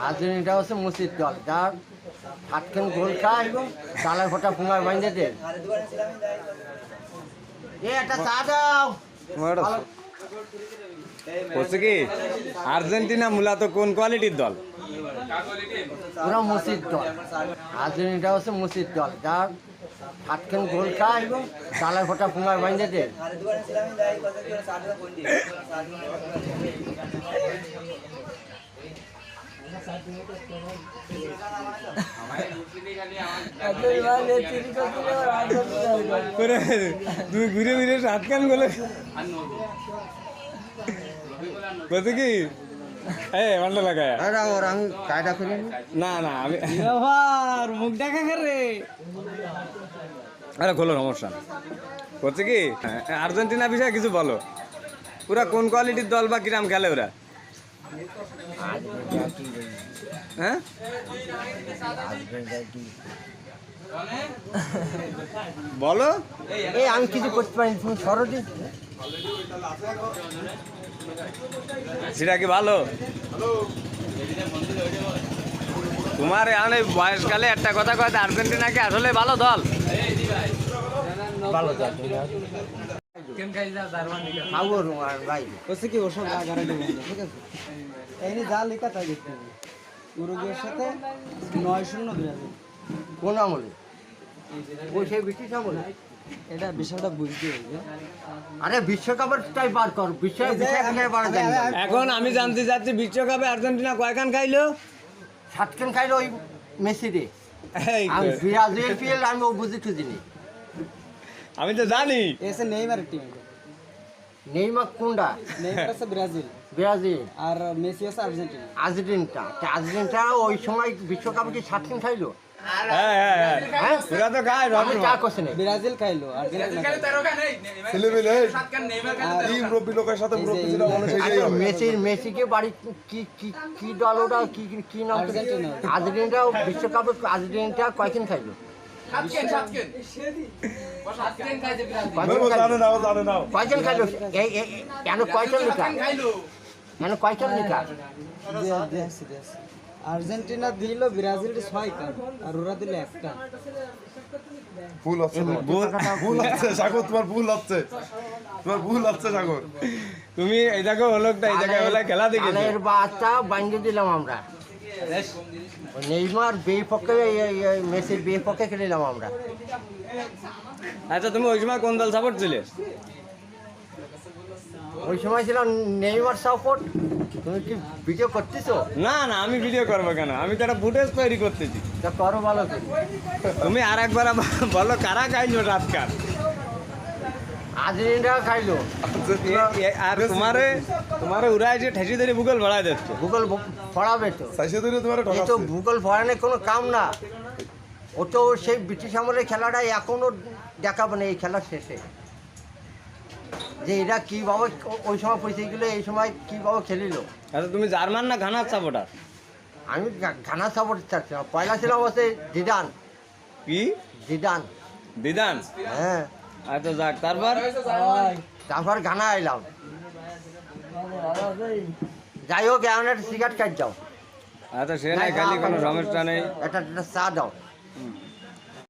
Argentina হচ্ছে মুসির দল যার হাতখান গোল খায় তালার ফোটা পুঙ্গার বাইন্দে দে একটা চা দাও। হচ্ছে কি আর্জেন্টিনা মূলত কোন কোয়ালিটির দল? পুরো মুসির দল। আর্জেন্টিনা হচ্ছে মুসির দল যার হাতখান গোল খায় তালার ফোটা পুঙ্গার বাইন্দে দে তুমি ঘুরে ঘুরে সাত কান বলে বলছে কি মান্ডা লাগায় আমি কায়দা করি না না আমি মুখ দেখা করে আরে খোলো সমস্যা বলছে কি আর্জেন্টিনা বিষয়ে কিছু বলো, পুরা কোন কোয়ালিটির দল বা কিরাম খেলে ওরা? হ্যাঁ বলো। এই আমি কিছু করতে পারিনি, তুমি সরদি সেটা কি ভালো? তোমার এখন এই বয়সকালে একটা কথা কয় আর্জেন্টিনা কি আসলে ভালো দল? ভালো দল খাবো আর ভাই হচ্ছে কি ওসব লাগারে দেবেন ঠিক আছে। এই নিয়ে যা লেখা তাই দেখতে হবে। উরুগুয়ের সাথে 9-0 ব্রাজিল। কোন আমলে? ওই সেই ব্রিটিশ আমলে? এটা বিষয়টা বুঝতে হবে। আরে বিশ্বকাপের টাই বার কর, বিষয় বার যায় না। এখন আমি জানতে চাচ্ছি বিশ্বকাপে আর্জেন্টিনা কয়খান খাইলো? 7 খান খাইলো ওই মেসি রে। এই আমি ব্রাজিল পিএল আমি ও বুঝি খুঁজিনি। আমি তো জানি এসে নেইমারের টিম। নেইমার কোনটা? নেইমার আছে ব্রাজিল ব্রাজিল আর মেসি আছে আর্জেন্টিনা। আর্জেন্টিনা ওই সময় বিশ্বকাপে কি 7 খান খাইলো? হ্যাঁ হ্যাঁ হ্যাঁ হ্যাঁ ওরা তো খায় আমি চা করছি না। ব্রাজিল খাইলো আর্জেন্টিনা মেসিকে বাড়ি কি কি কি দল ওটা কি কি নাম? আর্জেন্টিনা বিশ্বকাপে আর্জেন্টিনা কয়দিন খাইলো? কয়জন খাইলো? কেন কয়জন লিখা? কেন কয়জন লিখা? আর্জেন্টিনা দিল ব্রাজিল 6 কান আর ওরা দিল 1 কান। ভুল হচ্ছে, ভুল হচ্ছে সাগর, তোমার ভুল হচ্ছে, তোমার ভুল হচ্ছে সাগর। তুমি এই দেখো হলকটা এই জায়গায় হলো খেলা দেখেছো? এর বাচ্চা বাঙ্গি দিলাম আমরা। নেইমার বিপক্ষে মেসির বিপক্ষে খেলিলাম আমরা। আচ্ছা তুমি ওই সময় কোন দল সাপোর্ট ছিলে? ওই সময় ছিল নেইমার সাপোর্ট। তুমি কি ভিডিও করতেছো? না না আমি ভিডিও করবো কেন, আমি তো একটা ফুটেজ তৈরি করতেছি। তা করো ভালো করে। তুমি আর একবার বলো কারা খাইলো রাতকার? আর্জেন্টিনা খাইলো। আর তোমারে উড়াই যে ঠেসি ধরে ভূগোল ভরাই দিচ্ছে। ভূগোল পড়াবে তো। সাইসে ধরে তোমার এই তো ভূগোল পড়ানোর কোনো কাম না। ও তো সেই ব্রিটিশ আমলের খেলাটা এখনো দেখাবে না এই খেলা শেষে, যে এরা কীভাবে ওই সময় পরিস্থিতি গেলো, এই সময় কীভাবে খেলিল। আচ্ছা তুমি জার্মান না ঘানার সাপোর্টার? আমি ঘানা সাপোর্ট চাচ্ছি না। পয়লা ছিলাম হচ্ছে জিদান। কি জিদান? দিদান? হ্যাঁ। আচ্ছা যাক, তারপর ঘানা এলাম। যাই হোক এখন একটা সিগারেট খাই যাও। আচ্ছা সে নাই খালি কোনো সমস্যা নেই। একটা চা দাও।